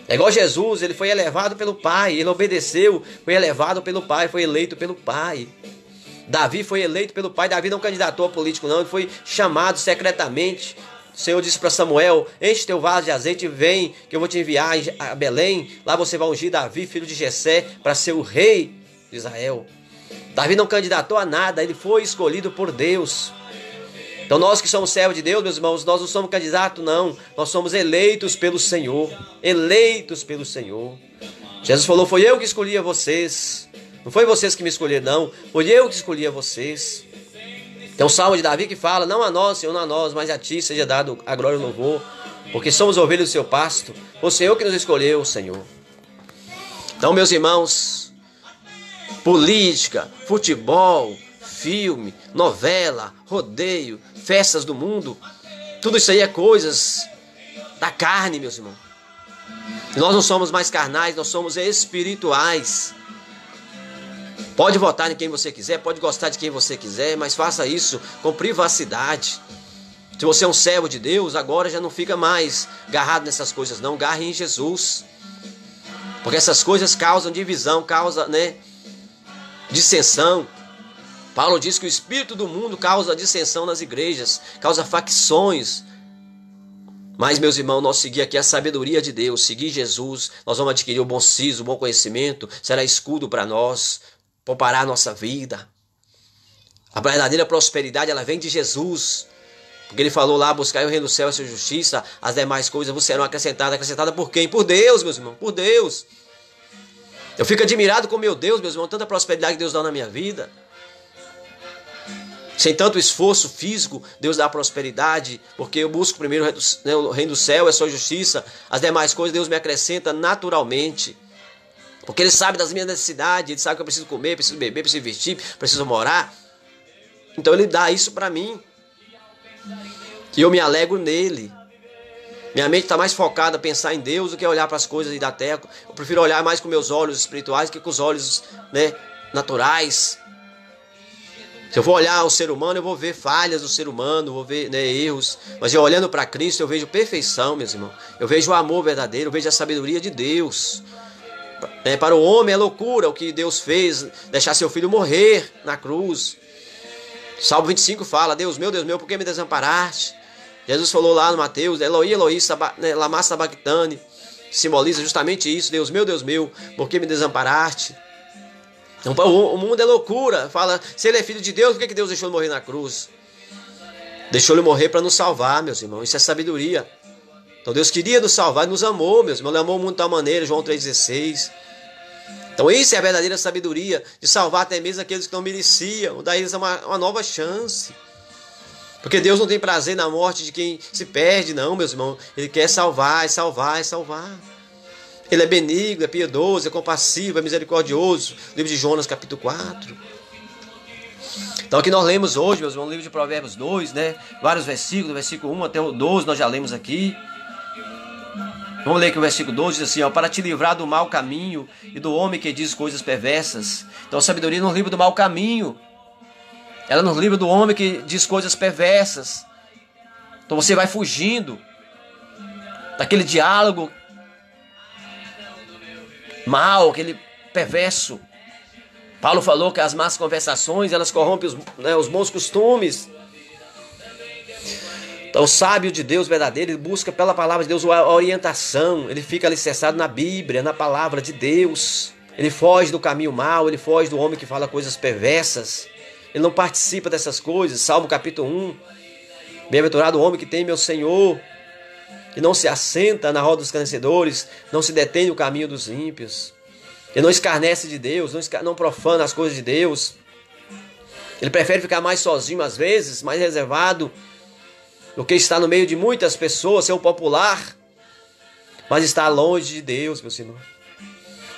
É igual Jesus, ele foi elevado pelo Pai, ele obedeceu, foi elevado pelo Pai, foi eleito pelo Pai. Davi foi eleito pelo Pai, Davi não candidatou a político não, ele foi chamado secretamente. O Senhor disse para Samuel, enche teu vaso de azeite e vem, que eu vou te enviar a Belém, lá você vai ungir Davi, filho de Jessé, para ser o rei de Israel. Davi não candidatou a nada, ele foi escolhido por Deus. Então nós que somos servos de Deus, meus irmãos, nós não somos candidatos não, nós somos eleitos pelo Senhor, eleitos pelo Senhor. Jesus falou, foi eu que escolhi a vocês, não foi vocês que me escolheram não, foi eu que escolhi a vocês. Tem um salmo de Davi que fala, não a nós, Senhor, não a nós, mas a ti seja dado a glória e o louvor, porque somos ovelhas do seu pasto, foi o Senhor que nos escolheu, Senhor. Então, meus irmãos, política, futebol, filme, novela, rodeio, festas do mundo, tudo isso aí é coisas da carne, meus irmãos. E nós não somos mais carnais, nós somos espirituais. Pode votar em quem você quiser, pode gostar de quem você quiser, mas faça isso com privacidade. Se você é um servo de Deus, agora já não fica mais agarrado nessas coisas não, agarre em Jesus. Porque essas coisas causam divisão, causam, né, dissensão. Paulo diz que o espírito do mundo causa dissensão nas igrejas, causa facções. Mas, meus irmãos, nós seguir aqui a sabedoria de Deus, seguir Jesus, nós vamos adquirir o bom siso, o bom conhecimento, será escudo para nós, poupará a nossa vida. A verdadeira prosperidade, ela vem de Jesus. Porque ele falou lá, buscar o reino do céu e a sua justiça, as demais coisas vos serão acrescentadas. Acrescentada por quem? Por Deus, meus irmãos, por Deus. Eu fico admirado com meu Deus, meus irmãos, tanta prosperidade que Deus dá na minha vida. Sem tanto esforço físico, Deus dá prosperidade, porque eu busco primeiro o reino do céu e a sua justiça, as demais coisas Deus me acrescenta naturalmente. Porque Ele sabe das minhas necessidades, Ele sabe que eu preciso comer, preciso beber, preciso vestir, preciso morar. Então Ele dá isso para mim. E eu me alegro nele. Minha mente está mais focada a pensar em Deus do que olhar para as coisas da terra. Eu prefiro olhar mais com meus olhos espirituais que com os olhos, né, naturais. Se eu for olhar o ser humano, eu vou ver falhas do ser humano, vou ver, né, erros. Mas eu olhando para Cristo, eu vejo perfeição, meus irmãos. Eu vejo o amor verdadeiro, eu vejo a sabedoria de Deus. Para o homem é loucura o que Deus fez, deixar seu filho morrer na cruz. Salmo 25 fala, Deus meu, por que me desamparaste? Jesus falou lá no Mateus, Eloi, Eloi, lama sabachthani, simboliza justamente isso, Deus meu, por que me desamparaste? Então, o mundo é loucura, fala, se ele é filho de Deus, por que Deus deixou ele morrer na cruz? Deixou ele morrer para nos salvar, meus irmãos, isso é sabedoria. Então Deus queria nos salvar e nos amou, meus irmãos, ele amou o mundo de tal maneira, João 3,16. Então isso é a verdadeira sabedoria, de salvar até mesmo aqueles que não mereciam, dar eles uma nova chance. Porque Deus não tem prazer na morte de quem se perde, não, meus irmãos. Ele quer salvar, salvar, salvar. Ele é benigno, é piedoso, é compassivo, é misericordioso. Livro de Jonas, capítulo 4. Então aqui nós lemos hoje, meus irmãos, no livro de Provérbios 2, né? Vários versículos, do versículo 1 até o 12, nós já lemos aqui. Vamos ler aqui o versículo 12, diz assim, ó, para te livrar do mau caminho e do homem que diz coisas perversas. Então a sabedoria nos livra do mau caminho. Ela nos livra do homem que diz coisas perversas. Então você vai fugindo daquele diálogo mal, aquele perverso. Paulo falou que as más conversações, elas corrompem os bons costumes. Então o sábio de Deus verdadeiro, ele busca pela palavra de Deus a orientação. Ele fica alicerçado na Bíblia, na palavra de Deus. Ele foge do caminho mau, ele foge do homem que fala coisas perversas. Ele não participa dessas coisas. Salmo capítulo 1. Bem-aventurado o homem que tem meu Senhor, que não se assenta na roda dos escarnecedores, não se detém no caminho dos ímpios. Ele não escarnece de Deus, não profana as coisas de Deus. Ele prefere ficar mais sozinho às vezes, mais reservado, do que estar no meio de muitas pessoas, ser o popular, mas estar longe de Deus, meu Senhor.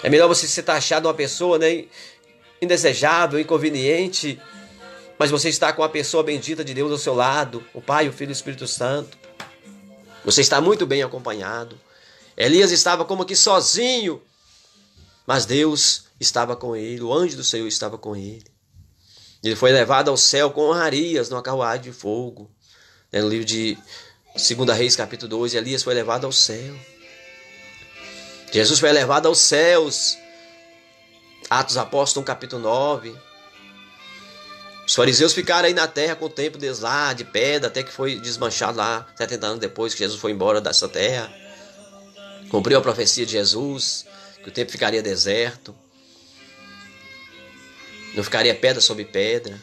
É melhor você ser taxado uma pessoa, né, indesejável, inconveniente, mas você está com a pessoa bendita de Deus ao seu lado, o Pai, o Filho e o Espírito Santo. Você está muito bem acompanhado. Elias estava como que sozinho, mas Deus estava com ele, o anjo do Senhor estava com ele. Ele foi levado ao céu com honrarias numa carruagem de fogo. No livro de 2 Reis, capítulo 2, Elias foi levado ao céu. Jesus foi levado aos céus. Atos Apóstolos, capítulo 9. Os fariseus ficaram aí na terra com o templo deles lá, de pedra, até que foi desmanchado lá, 70 anos depois que Jesus foi embora dessa terra. Cumpriu a profecia de Jesus, que o templo ficaria deserto. Não ficaria pedra sobre pedra.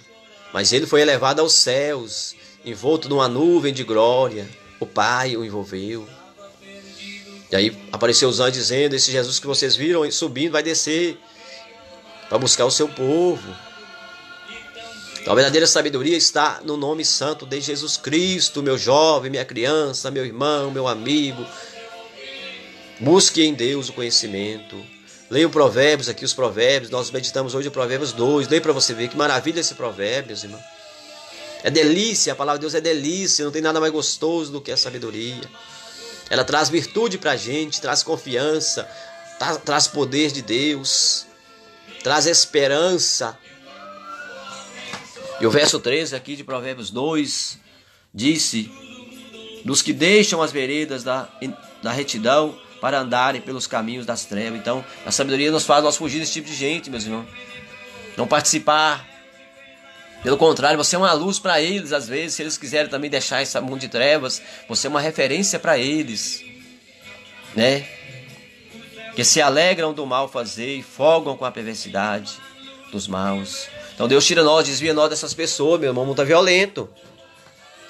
Mas ele foi elevado aos céus, envolto numa nuvem de glória. O Pai o envolveu. E aí apareceu os anjos dizendo, esse Jesus que vocês viram subindo vai descer para buscar o seu povo. Então a verdadeira sabedoria está no nome santo de Jesus Cristo, meu jovem, minha criança, meu irmão, meu amigo. Busque em Deus o conhecimento. Leia o Provérbios aqui, os Provérbios. Nós meditamos hoje o Provérbios 2. Leia para você ver que maravilha esse Provérbios, irmão. É delícia, a palavra de Deus é delícia. Não tem nada mais gostoso do que a sabedoria. Ela traz virtude para a gente, traz confiança, traz poder de Deus, traz esperança. E o verso 13 aqui de Provérbios 2 disse: dos que deixam as veredas da retidão para andarem pelos caminhos das trevas. Então, a sabedoria nos faz nós fugir desse tipo de gente, meus irmãos. Não participar. Pelo contrário, você é uma luz para eles, às vezes, se eles quiserem também deixar esse mundo de trevas, você é uma referência para eles, né? Que se alegram do mal fazer e folgam com a perversidade dos maus. Então Deus tira nós, desvia nós dessas pessoas, meu irmão, muito violento.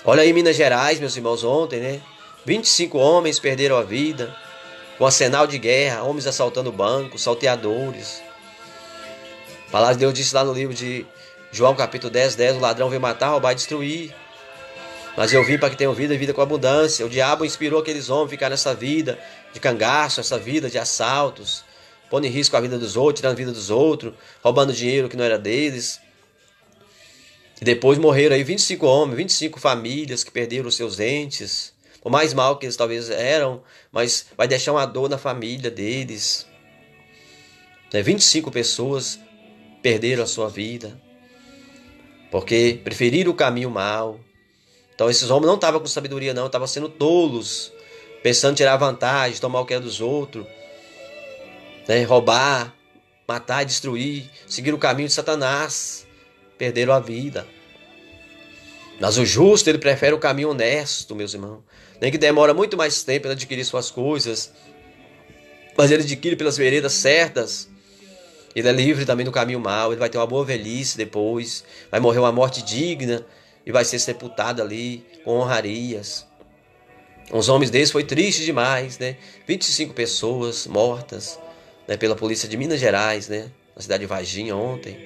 Olha aí em Minas Gerais, meus irmãos, ontem, né? 25 homens perderam a vida com arsenal de guerra, homens assaltando bancos, salteadores. A palavra de Deus disse lá no livro de João capítulo 10, o ladrão veio matar, roubar e destruir. Mas eu vim para que tenham vida e vida com abundância. O diabo inspirou aqueles homens a ficar nessa vida de cangaço, essa vida de assaltos, pondo em risco a vida dos outros, tirando a vida dos outros, roubando dinheiro que não era deles. E depois morreram aí 25 homens, 25 famílias que perderam os seus entes. Por mais mal que eles talvez eram, mas vai deixar uma dor na família deles. 25 pessoas perderam a sua vida, porque preferiram o caminho mau. Então esses homens não estavam com sabedoria não, estavam sendo tolos, pensando em tirar vantagem, tomar o que é dos outros, né? Roubar, matar e destruir, seguir o caminho de Satanás, perderam a vida. Mas o justo, ele prefere o caminho honesto, meus irmãos. Nem que demora muito mais tempo para adquirir suas coisas, mas ele adquire pelas veredas certas. Ele é livre também do caminho mau, ele vai ter uma boa velhice depois, vai morrer uma morte digna e vai ser sepultado ali com honrarias. Uns homens desses foi triste demais, né? 25 pessoas mortas, né, pela polícia de Minas Gerais, né? Na cidade de Varginha ontem.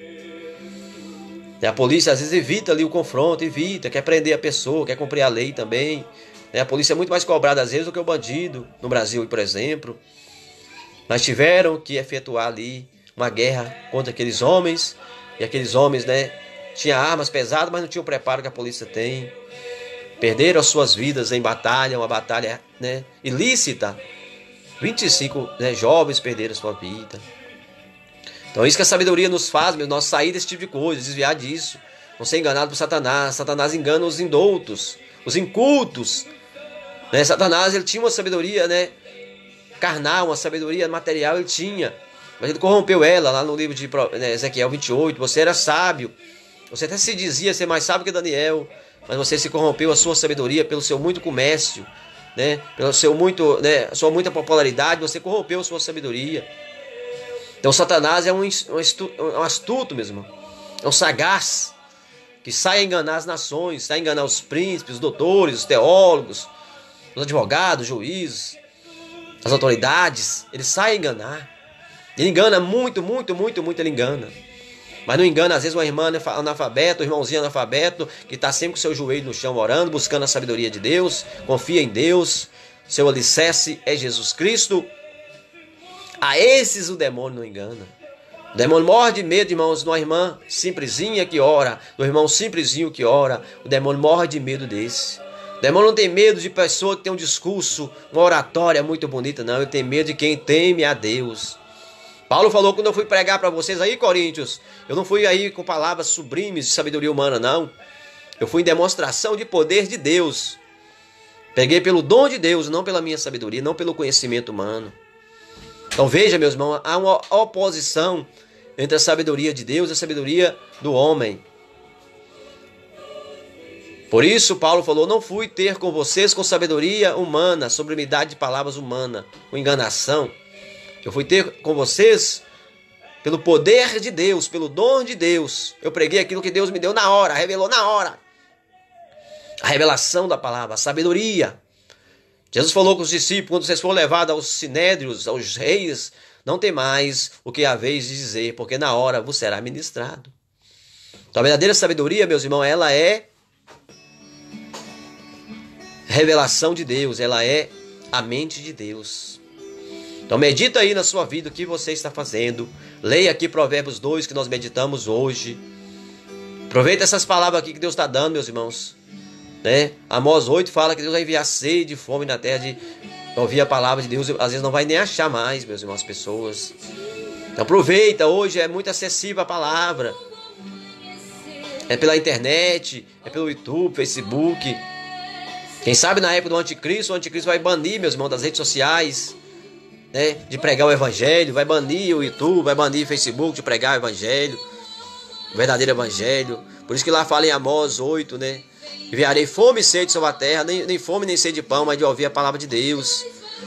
A polícia às vezes evita ali o confronto, evita, quer prender a pessoa, quer cumprir a lei também. A polícia é muito mais cobrada às vezes do que o bandido, no Brasil, por exemplo. Mas tiveram que efetuar ali uma guerra contra aqueles homens, e aqueles homens, né, tinham armas pesadas, mas não tinham o preparo que a polícia tem. Perderam as suas vidas em batalha, uma batalha, né, ilícita. 25, né, jovens perderam a sua vida. Então é isso que a sabedoria nos faz, nós sair desse tipo de coisa, desviar disso. Não ser enganado por Satanás. Satanás engana os indoutos, os incultos. Né? Satanás, ele tinha uma sabedoria, né, carnal, uma sabedoria material, ele tinha. Mas ele corrompeu ela, lá no livro de Ezequiel 28. Você era sábio. Você até se dizia ser mais sábio que Daniel. Mas você se corrompeu a sua sabedoria pelo seu muito comércio, né? Pelo seu muito, né, a sua muita popularidade. Você corrompeu a sua sabedoria. Então Satanás é um astuto, meu irmão. É um sagaz que sai a enganar as nações, sai a enganar os príncipes, os doutores, os teólogos, os advogados, os juízes, as autoridades. Ele sai a enganar. Ele engana muito, ele engana. Mas não engana, às vezes, uma irmã analfabeta, um irmãozinho analfabeto, que está sempre com o seu joelho no chão orando, buscando a sabedoria de Deus, confia em Deus, seu alicerce é Jesus Cristo. A esses o demônio não engana. O demônio morre de medo, irmãos, de uma irmã simplesinha que ora, do irmão simplesinho que ora. O demônio morre de medo desse. O demônio não tem medo de pessoa que tem um discurso, uma oratória muito bonita, não. Ele tem medo de quem teme a Deus. Paulo falou quando eu fui pregar para vocês aí, Coríntios, eu não fui aí com palavras sublimes de sabedoria humana, não. Eu fui em demonstração de poder de Deus. Peguei pelo dom de Deus, não pela minha sabedoria, não pelo conhecimento humano. Então veja, meus irmãos, há uma oposição entre a sabedoria de Deus e a sabedoria do homem. Por isso Paulo falou, não fui ter com vocês com sabedoria humana, sublimidade de palavras humanas, com enganação. Eu fui ter com vocês pelo poder de Deus, pelo dom de Deus. Eu preguei aquilo que Deus me deu na hora, revelou na hora. A revelação da palavra, a sabedoria. Jesus falou com os discípulos, quando vocês forem levados aos sinédrios, aos reis, não tem mais o que haveis de dizer, porque na hora vos será ministrado. Então a verdadeira sabedoria, meus irmãos, ela é revelação de Deus, ela é a mente de Deus. Então medita aí na sua vida o que você está fazendo. Leia aqui Provérbios 2 que nós meditamos hoje. Aproveita essas palavras aqui que Deus está dando, meus irmãos. Né? Amós 8 fala que Deus vai enviar sede e fome na terra de ouvir a palavra de Deus. Às vezes não vai nem achar mais, meus irmãos, as pessoas. Então aproveita, hoje é muito acessível a palavra. É pela internet, é pelo YouTube, Facebook. Quem sabe na época do anticristo, o anticristo vai banir, meus irmãos, das redes sociais, né, de pregar o evangelho, vai banir o YouTube, vai banir o Facebook de pregar o evangelho, o verdadeiro evangelho. Por isso que lá fala em Amós 8, né? Enviarei fome e sede sobre a terra, nem fome nem sede de pão, mas de ouvir a palavra de Deus.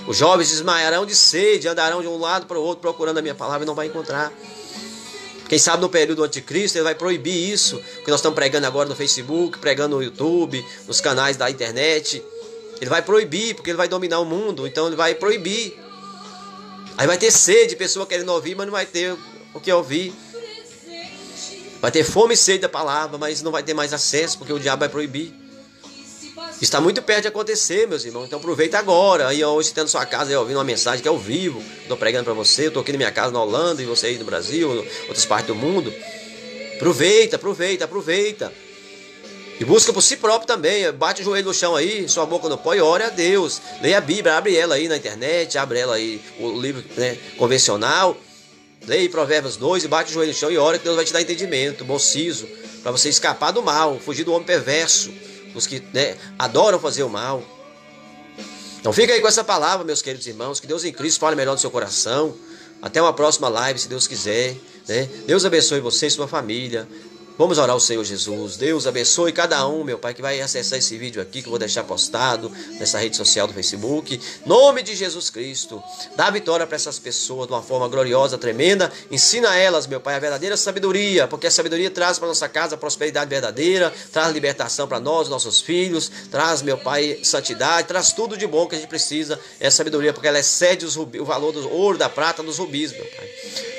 Os jovens desmaiarão de sede, andarão de um lado para o outro procurando a minha palavra e não vai encontrar. Quem sabe no período do anticristo ele vai proibir isso, que nós estamos pregando agora no Facebook, pregando no YouTube, nos canais da internet. Ele vai proibir, porque ele vai dominar o mundo, então ele vai proibir. Aí vai ter sede, pessoa querendo ouvir, mas não vai ter o que ouvir. Vai ter fome e sede da palavra, mas não vai ter mais acesso, porque o diabo vai proibir. Está muito perto de acontecer, meus irmãos. Então aproveita agora. Aí hoje você está na sua casa aí, ouvindo uma mensagem que é ao vivo. Estou pregando para você. Eu estou aqui na minha casa na Holanda, e você aí no Brasil, em outras partes do mundo. Aproveita. E busca por si próprio também. Bate o joelho no chão aí, sua boca no pó e ore a Deus. Leia a Bíblia, abre ela aí na internet, abre ela aí, o livro, né, convencional. Leia Provérbios 2 e bate o joelho no chão e ora que Deus vai te dar entendimento, bom siso, para você escapar do mal, fugir do homem perverso, os que, né, adoram fazer o mal. Então fica aí com essa palavra, meus queridos irmãos, que Deus em Cristo fale melhor no seu coração. Até uma próxima live, se Deus quiser, né? Deus abençoe você e sua família. Vamos orar ao Senhor Jesus. Deus abençoe cada um, meu Pai, que vai acessar esse vídeo aqui, que eu vou deixar postado nessa rede social do Facebook. Nome de Jesus Cristo. Dá vitória para essas pessoas de uma forma gloriosa, tremenda. Ensina a elas, meu Pai, a verdadeira sabedoria, porque a sabedoria traz para nossa casa a prosperidade verdadeira, traz libertação para nós, nossos filhos, traz, meu Pai, santidade, traz tudo de bom que a gente precisa. É sabedoria, porque ela excede o valor do ouro, da prata, dos rubis, meu Pai.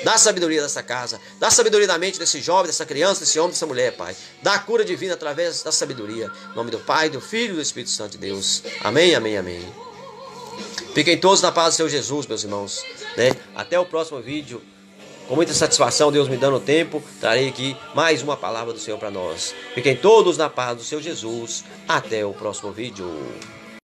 Dá sabedoria dessa casa, dá sabedoria na mente desse jovem, dessa criança, desse homem, dessa mulher, Pai. Dá a cura divina através da sabedoria. Em nome do Pai, do Filho e do Espírito Santo de Deus. Amém, amém, amém. Fiquem todos na paz do Senhor Jesus, meus irmãos. Até o próximo vídeo. Com muita satisfação, Deus me dando tempo, trarei aqui mais uma palavra do Senhor para nós. Fiquem todos na paz do Senhor Jesus. Até o próximo vídeo.